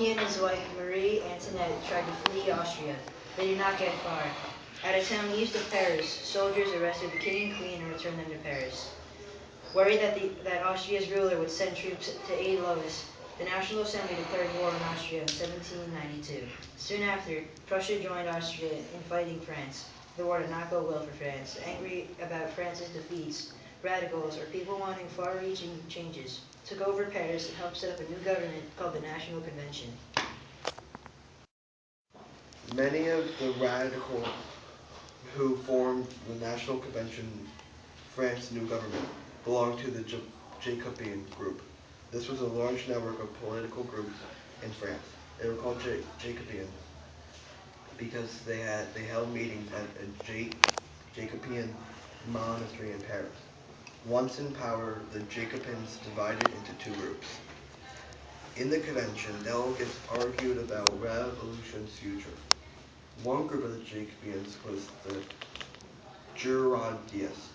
He and his wife Marie Antoinette tried to flee Austria. They did not get far. At a town east of Paris, soldiers arrested the king and queen and returned them to Paris. Worried that Austria's ruler would send troops to aid Louis, the National Assembly declared war on Austria in 1792. Soon after, Prussia joined Austria in fighting France. The war did not go well for France. Angry about France's defeats, radicals, or people wanting far-reaching changes, took over Paris and helped set up a new government called the National Convention. Many of the radicals who formed the National Convention, France's new government, belonged to the Jacobean group. This was a large network of political groups in France. They were called Jacobeans because they held meetings at a Jacobean monastery in Paris. Once in power, the Jacobins divided into two groups. In the convention, delegates argued about revolution's future. One group of the Jacobins was the Girondins,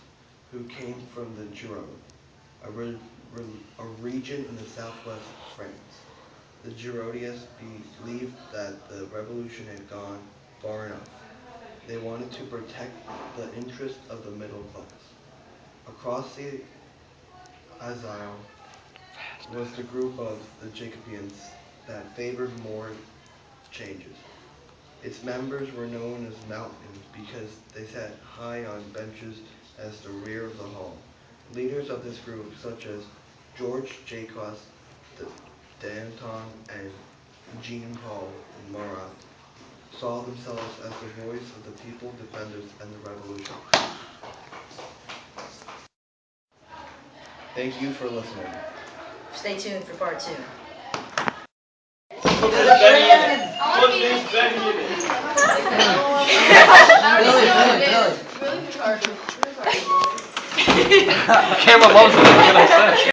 who came from the Gironde, a region in the southwest of France. The Girondins believed that the revolution had gone far enough. They wanted to protect the interests of the middle class. Across the Aisle was the group of the Jacobins that favored more changes. Its members were known as mountains because they sat high on benches as the rear of the hall. Leaders of this group, such as George Jacques Danton and Jean-Paul Marat, saw themselves as the voice of the people, defenders, and the revolution. Thank you for listening. Stay tuned for part 2. Camera loves it. What can I say?